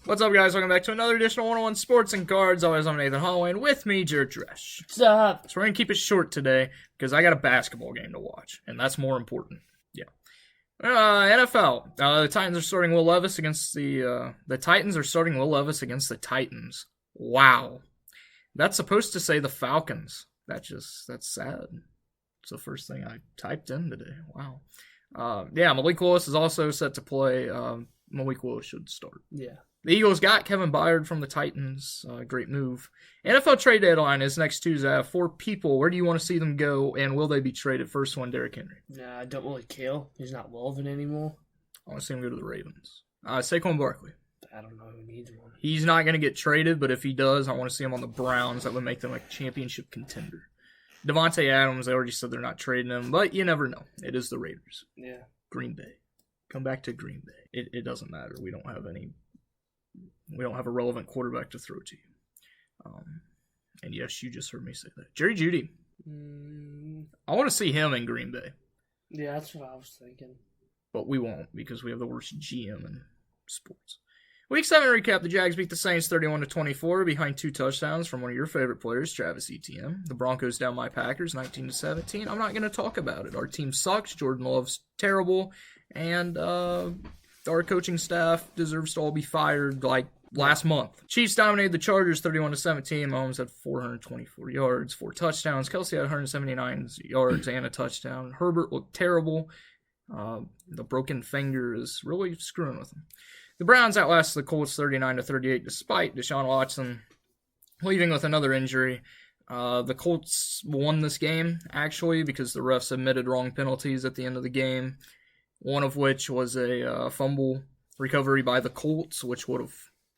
What's up, guys? Welcome back to another edition of 101 Sports and Cards. Always, I'm Nathan Holloway, and with me, Jared Dresch. What's up? So we're going to keep it short today, because I got a basketball game to watch, and that's more important. Yeah. NFL. The Titans are starting Will Levis against the Titans are starting Will Levis against the Titans. Wow. That's supposed to say the Falcons. That's sad. It's the first thing I typed in today. Wow. Malik Willis is also set to play. Malik Willis should start. Yeah. The Eagles got Kevin Byard from the Titans. Great move. NFL trade deadline is next Tuesday. I have 4 people. Where do you want to see them go, and will they be traded? First one, Derrick Henry. Nah, I don't really care. He's not relevant anymore. I want to see him go to the Ravens. Saquon Barkley. I don't know who needs one. He's not going to get traded, but if he does, I want to see him on the Browns. That would make them a championship contender. Devontae Adams, they already said they're not trading him, but you never know. It is the Raiders. Yeah. Green Bay. Come back to Green Bay. It doesn't matter. We don't have a relevant quarterback to throw to you. And yes, you just heard me say that. Jerry Jeudy. I want to see him in Green Bay. Yeah, that's what I was thinking. But we won't, because we have the worst GM in sports. Week 7 recap. The Jags beat the Saints 31-24 behind 2 touchdowns from one of your favorite players, Travis Etienne. The Broncos down my Packers 19-17. I'm not going to talk about it. Our team sucks. Jordan Love's terrible. And our coaching staff deserves to all be fired like last month. Chiefs dominated the Chargers 31-17. Mahomes had 424 yards, 4 touchdowns. Kelsey had 179 yards and a touchdown. Herbert looked terrible. The broken finger is really screwing with him. The Browns outlasted the Colts 39-38 despite Deshaun Watson leaving with another injury. The Colts won this game, actually, because the refs admitted wrong penalties at the end of the game, one of which was a fumble recovery by the Colts, which would have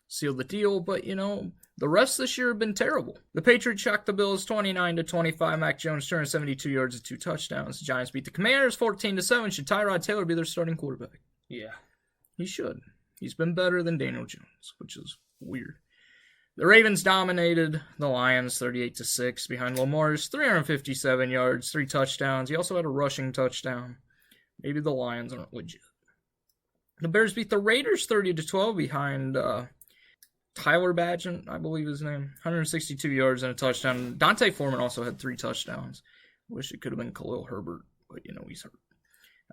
sealed the deal. But, the refs this year have been terrible. The Patriots shocked the Bills 29-25. Mac Jones 272 yards and 2 touchdowns. The Giants beat the Commanders 14-7. Should Tyrod Taylor be their starting quarterback? Yeah. He should. He's been better than Daniel Jones, which is weird. The Ravens dominated the Lions 38-6 behind Lamar's 357 yards, 3 touchdowns. He also had a rushing touchdown. Maybe the Lions aren't legit. The Bears beat the Raiders 30-12 behind Tyler Badgett, I believe his name. 162 yards and a touchdown. Dante Foreman also had 3 touchdowns. Wish it could have been Khalil Herbert, but he's hurt.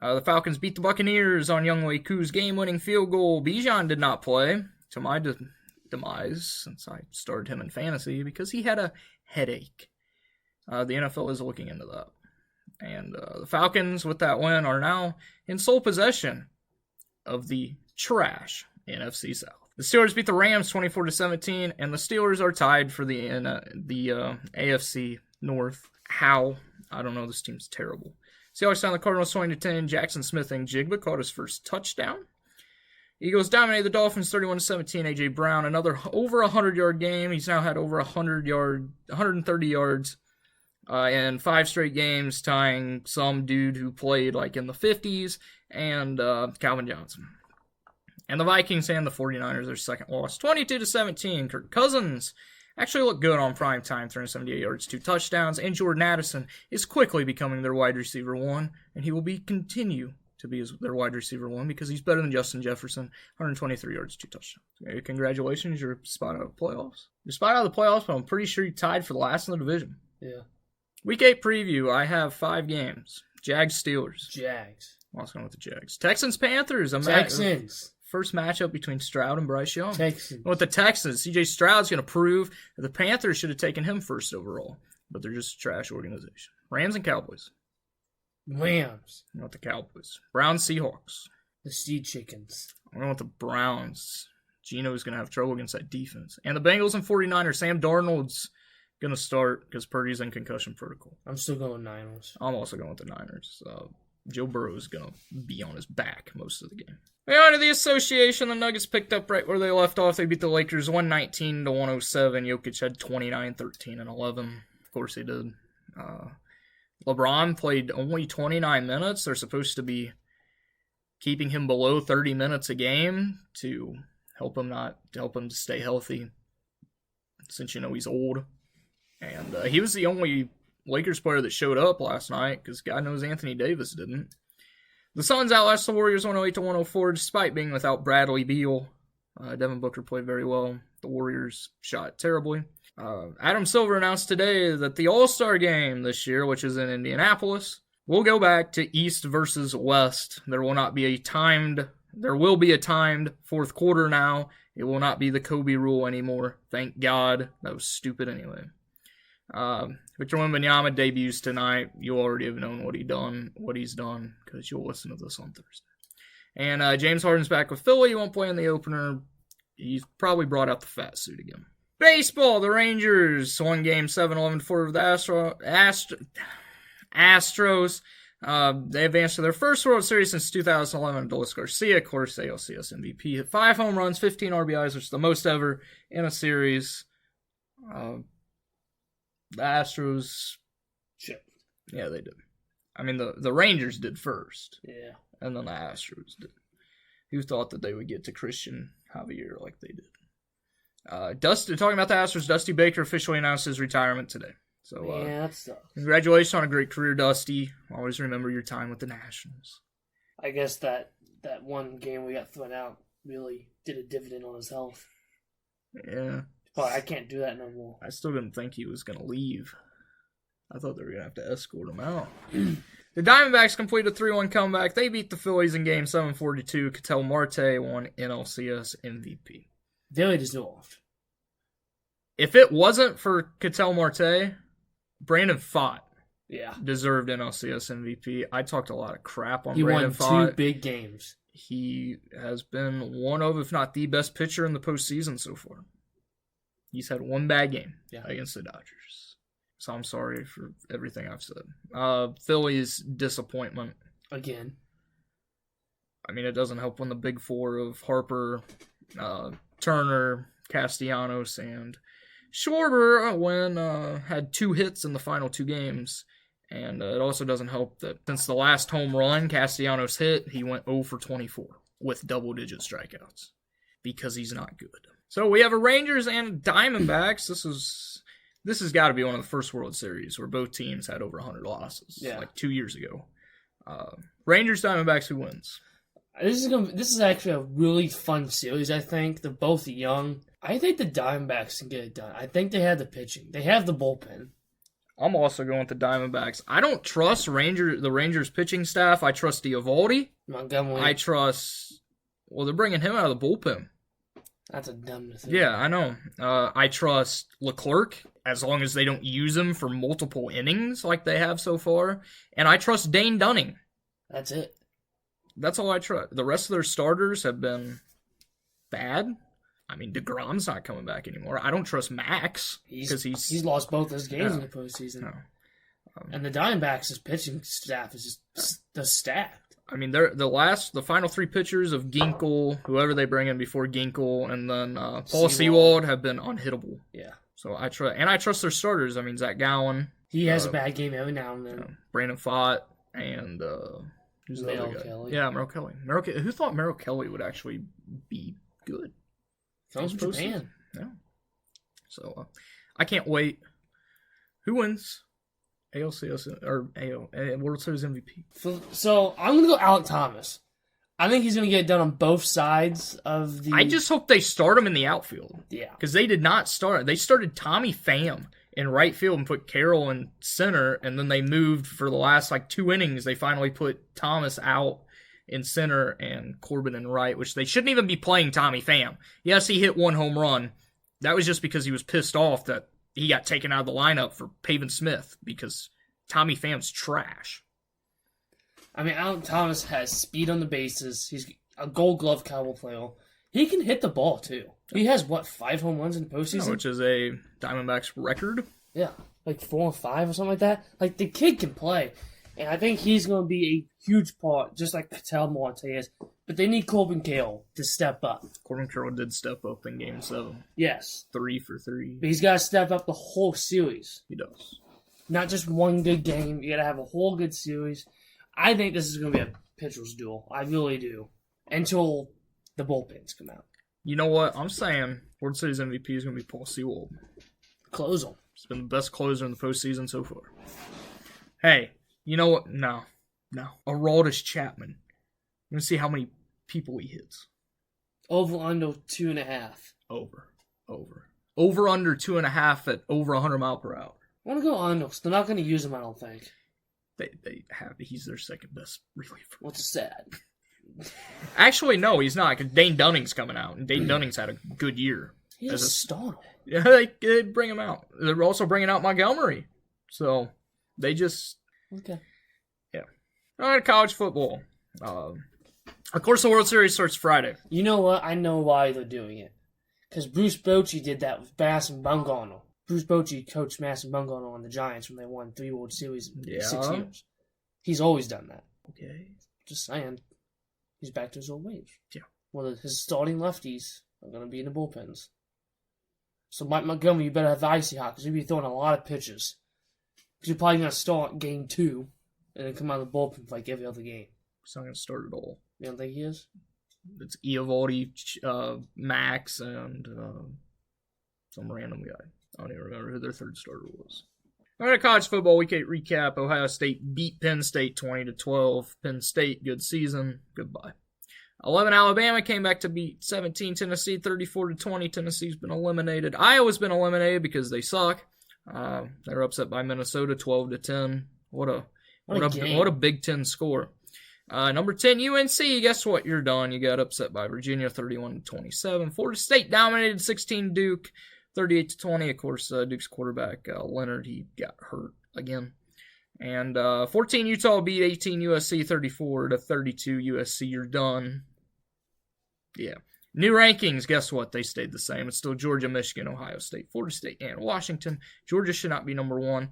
The Falcons beat the Buccaneers on Younghoe Koo's game-winning field goal. Bijan did not play, to my demise, since I started him in fantasy, because he had a headache. The NFL is looking into that. And the Falcons, with that win, are now in sole possession of the trash NFC South. The Steelers beat the Rams 24-17, and the Steelers are tied for the AFC North. How? I don't know. This team's terrible. Seahawks down the Cardinals 20-10. Jackson Smith and Jigba caught his first touchdown. Eagles dominated the Dolphins 31-17. A.J. Brown, another over 100-yard game. He's now had over 130 yards in 5 straight games, tying some dude who played like in the 50s, and Calvin Johnson. And the Vikings and the 49ers, their second loss, 22-17. Kirk Cousins actually looked good on prime time, 378 yards, 2 touchdowns, and Jordan Addison is quickly becoming their wide receiver 1, and he will continue to be their wide receiver 1 because he's better than Justin Jefferson, 123 yards, 2 touchdowns. Congratulations, you're spot out of the playoffs. You're spot out of the playoffs, but I'm pretty sure you tied for the last in the division. Yeah. Week 8 preview, I have 5 games. Jags, Steelers. Jags. I'm also going with the Jags. Texans, Panthers. Texans. First matchup between Stroud and Bryce Young. Texans. With the Texans, C.J. Stroud's going to prove that the Panthers should have taken him first overall, but they're just a trash organization. Rams and Cowboys. Rams. I'm going with the Cowboys. Browns, Seahawks. The Sea Chickens. I'm going with the Browns. Geno's going to have trouble against that defense. And the Bengals and 49ers. Sam Darnold's going to start because Purdy's in concussion protocol. I'm still going Niners. I'm also going with the Niners. Joe Burrow is going to be on his back most of the game. On to the association, the Nuggets picked up right where they left off. They beat the Lakers 119-107. Jokic had 29, 13, and 11. Of course he did. LeBron played only 29 minutes. They're supposed to be keeping him below 30 minutes a game to help him to stay healthy, since he's old. And he was the only Lakers player that showed up last night, because God knows Anthony Davis didn't. The Suns outlasted the Warriors 108-104 despite being without Bradley Beal. Devin Booker played very well. The Warriors shot terribly. Adam Silver announced today that the All-Star game this year, which is in Indianapolis, will go back to East versus West. There will be a timed fourth quarter now. It will not be the Kobe rule anymore. Thank God. That was stupid anyway. Victor Wembanyama debuts tonight. You already have known what he's done, because you'll listen to this on Thursday. And James Harden's back with Philly. He won't play in the opener. He's probably brought out the fat suit again. Baseball, the Rangers won Game 7, 11-4 with the Astros. They advanced to their first World Series since 2011. Adolis Garcia, of course, ALCS MVP, hit 5 home runs, 15 RBIs, which is the most ever in a series. The Astros... Shit. Yeah, they did. I mean, the Rangers did first. Yeah. And then the Astros did. Who thought that they would get to Christian Javier like they did? Talking about the Astros, Dusty Baker officially announced his retirement today. So, yeah, that sucks. Congratulations on a great career, Dusty. Always remember your time with the Nationals. I guess that one game we got thrown out really did a dividend on his health. Yeah. But I can't do that no more. I still didn't think he was going to leave. I thought they were going to have to escort him out. The Diamondbacks completed a 3-1 comeback. They beat the Phillies in Game 7, 4-2. Ketel Marte won NLCS MVP. Very dissolved. If it wasn't for Ketel Marte, Brandon Pfaadt deserved NLCS MVP. I talked a lot of crap on Brandon Pfaadt. He won 2 big games. He has been one of, if not the best pitcher in the postseason so far. He's had one bad game against the Dodgers. So I'm sorry for everything I've said. Phillies disappointment. Again. I mean, it doesn't help when the big four of Harper, Turner, Castellanos, and Schwarber had 2 hits in the final 2 games. And it also doesn't help that since the last home run Castellanos hit, he went 0 for 24 with double-digit strikeouts because he's not good. So we have a Rangers and Diamondbacks. This has got to be one of the first World Series where both teams had over 100 losses, like 2 years ago. Rangers, Diamondbacks, who wins? This is actually a really fun series, I think. They're both young. I think the Diamondbacks can get it done. I think they have the pitching. They have the bullpen. I'm also going with the Diamondbacks. I don't trust the Rangers pitching staff. I trust Eovaldi. Montgomery. They're bringing him out of the bullpen. That's a dumb decision. Yeah, I know. I trust Leclerc as long as they don't use him for multiple innings like they have so far. And I trust Dane Dunning. That's it. That's all I trust. The rest of their starters have been bad. I mean, DeGrom's not coming back anymore. I don't trust Max because he's lost both his games in the postseason. No. And the Diamondbacks' pitching staff is just stacked. I mean, the final 3 pitchers of Ginkel, whoever they bring in before Ginkel, and then Paul Sewald have been unhittable. Yeah. So I trust their starters. I mean, Zach Gowen. He has a bad game every now and then. Brandon Pfaadt and who's the other guy? Kelly. Yeah, Merrill Kelly. Who thought Merrill Kelly would actually be good? From Japan. Yeah. So I can't wait. Who wins? ALCS or AO World Series MVP. So I'm gonna go Alek Thomas. I think he's gonna get it done on both sides of the. I just hope they start him in the outfield. Yeah, because they did not start. They started Tommy Pham in right field and put Carroll in center, and then they moved for the last 2 innings. They finally put Thomas out in center and Corbin in right, which they shouldn't even be playing Tommy Pham. Yes, he hit 1 home run. That was just because he was pissed off that he got taken out of the lineup for Pavin Smith because Tommy Pham's trash. I mean, Alek Thomas has speed on the bases. He's a Gold Glove caliber player. He can hit the ball, too. He has, 5 home runs in the postseason? Which is a Diamondbacks record. Yeah, 4 or 5 or something like that. The kid can play. And I think he's going to be a huge part, just like Ketel Marte is. But they need Corbin Carroll to step up. Corbin Carroll did step up in Game 7. Yes. 3 for 3. But he's got to step up the whole series. He does. Not just one good game. You got to have a whole good series. I think this is going to be a pitcher's duel. I really do. Until the bullpens come out. You know what? I'm saying World Series MVP is going to be Paul Sewald. Close him. He's been the best closer in the postseason so far. Hey, you know what? No. Aroldis Chapman. I'm going to see how many people he hits. Over under 2.5. Over. Over under 2.5 at over 100 mile per hour. I want to go under. They're not going to use him, I don't think. They have. He's their second best reliever. What's sad? Actually, no, he's not. Because Dane Dunning's coming out, and Dane Dunning's had a good year. He's a starter. Yeah, they bring him out. They're also bringing out Montgomery. So they just Okay. yeah. All right, college football. Of course, the World Series starts Friday. You know what? I know why they're doing it. Because Bruce Bochy did that with Bass and Bumgarner. Bruce Bochy coached Bass and Bumgarner on the Giants when they won 3 World Series in 6 years. He's always done that. Okay. Just saying. He's back to his old ways. Yeah. Well, his starting lefties are going to be in the bullpens. So Mike Montgomery, you better have the icy hot because you'll be throwing a lot of pitches. Because you're probably going to start game 2 and then come out of the bullpen like every other game. He's not going to start at all. You don't think he is? It's Eovaldi, Max, and some random guy. I don't even remember who their third starter was. All right, college football week 8 recap. Ohio State beat Penn State 20-12. Penn State, good season. Goodbye. 11 Alabama came back to beat 17 Tennessee 34-20. Tennessee's been eliminated. Iowa's been eliminated because they suck. They were upset by Minnesota 12-10. What a Big Ten score. Number 10 UNC. Guess what? You're done. You got upset by Virginia 31-27. Florida State dominated 16 Duke 38-20. Of course, Duke's quarterback Leonard, he got hurt again. And 14 Utah beat 18 USC 34-32. USC, you're done. Yeah. New rankings, guess what? They stayed the same. It's still Georgia, Michigan, Ohio State, Florida State, and Washington. Georgia should not be number 1.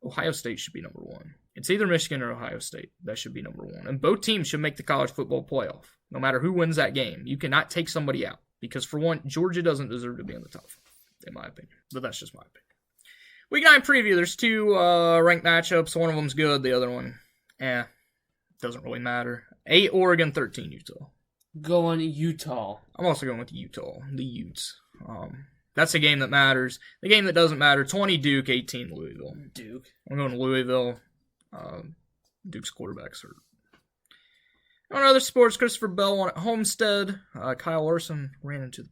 Ohio State should be number 1. It's either Michigan or Ohio State. That should be number 1. And both teams should make the college football playoff, no matter who wins that game. You cannot take somebody out. Because, for one, Georgia doesn't deserve to be in the top 5, in my opinion. But that's just my opinion. Week 9 preview. There's 2 ranked matchups. One of them's good. The other one, doesn't really matter. 8 Oregon, 13 Utah. Going Utah. I'm also going with Utah. The Utes. That's the game that matters. The game that doesn't matter, 20 Duke, 18 Louisville. Duke. I'm going to Louisville. Duke's quarterback's hurt. On other sports, Christopher Bell won at Homestead. Kyle Larson ran into the...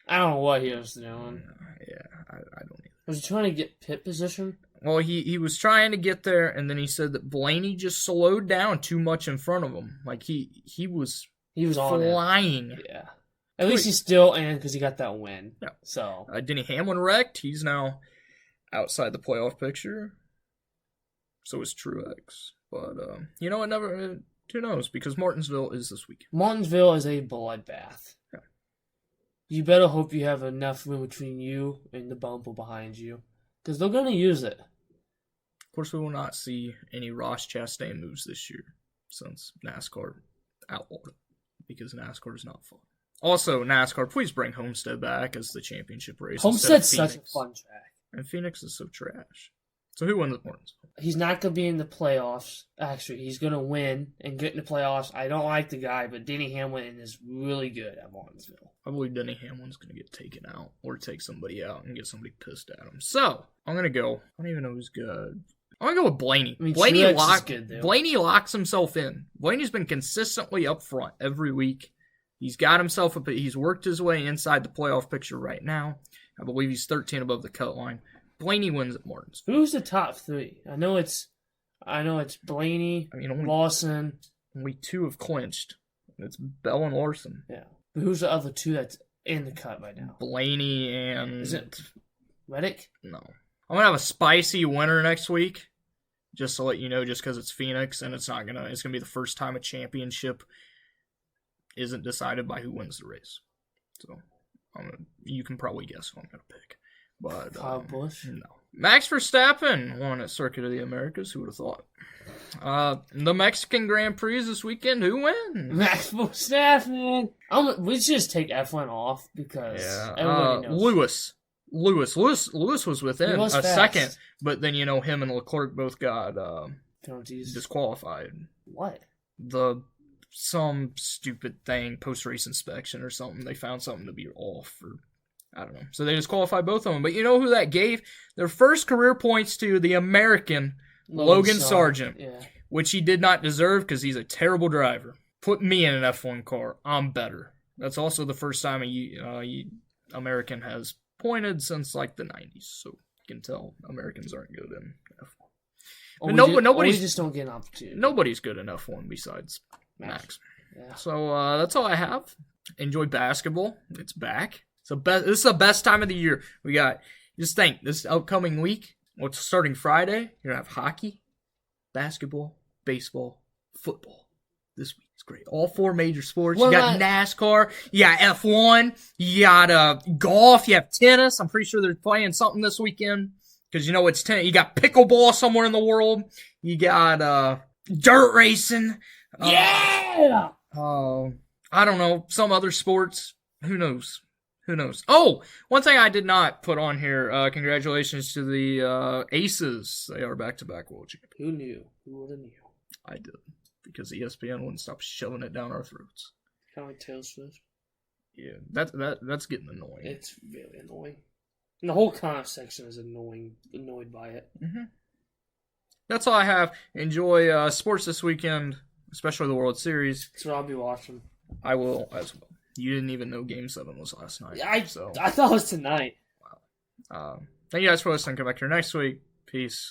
I don't know what he was doing. I don't either. Was he trying to get pit position? Well, he was trying to get there, and then he said that Blaney just slowed down too much in front of him. Like, he was on flying. It. Yeah. At least he's still in because he got that win. Yeah. So Denny Hamlin wrecked. He's now outside the playoff picture. So is Truex. But, it never... who knows? Because Martinsville is this week. Martinsville is a bloodbath. Yeah. You better hope you have enough room between you and the bumper behind you. Because they're going to use it. Of course, we will not see any Ross Chastain moves this year. Since NASCAR outlawed it. Because NASCAR is not fun. Also, NASCAR, please bring Homestead back as the championship race. Homestead's such a fun track. And Phoenix is so trash. So who wins at Martinsville? He's not going to be in the playoffs. Actually, he's going to win and get in the playoffs. I don't like the guy, but Denny Hamlin is really good at Martinsville. I believe Denny Hamlin's going to get taken out or take somebody out and get somebody pissed at him. So, I'm going to go. I don't even know who's good. I'm going to go with Blaney. I mean, Blaney locks himself in. Blaney's been consistently up front every week. He's got himself up. He's worked his way inside the playoff picture right now. I believe he's 13 above the cut line. Blaney wins at Martinsville. Who's the top 3? I know it's Blaney, Lawson. Only 2 have clinched. It's Bell and Larson. Yeah. But who's the other 2 that's in the cut right now? Blaney and... Is it Reddick? No. I'm going to have a spicy winner next week. Just to let you know, just because it's Phoenix, and it's going to be the first time a championship isn't decided by who wins the race. So, you can probably guess who I'm going to pick. But Kyle Busch? No. Max Verstappen won at Circuit of the Americas. Who would have thought? The Mexican Grand Prix this weekend. Who wins? Max Verstappen. We should just take F1 off because everybody knows. Lewis was within a second, but then him and Leclerc both got penalties disqualified. What? Some stupid thing, post-race inspection or something. They found something to be off, or I don't know. So they disqualified both of them. But you know who that gave? Their first career points to the American Logan Sargent, which he did not deserve because he's a terrible driver. Put me in an F1 car. I'm better. That's also the first time a American has pointed since like the 90s. So you can tell Americans aren't good in F1. Nobody's just don't get an opportunity. Nobody's good in F1 besides Max. Yeah. So that's all I have. Enjoy basketball. It's back. This is the best time of the year. We got, just think, this upcoming week, starting Friday, you're going to have hockey, basketball, baseball, football. This week is great. All 4 major sports. You got NASCAR, you got F1, you got golf, you have tennis. I'm pretty sure they're playing something this weekend because you know it's tennis. You got pickleball somewhere in the world. You got dirt racing. Yeah! I don't know, some other sports. Who knows? Oh, one thing I did not put on here. Congratulations to the Aces. They are back-to-back world champions. Who knew? Who would have knew? I did. Because ESPN wouldn't stop shoving it down our throats. Kind of like Taylor Swift. Yeah, that's getting annoying. It's very annoying. And the whole comment section is annoyed by it. Mm-hmm. That's all I have. Enjoy sports this weekend, especially the World Series. That's what I'll be watching. I will as well. You didn't even know Game 7 was last night. I thought it was tonight. Wow. Thank you guys for listening. Come back here next week. Peace.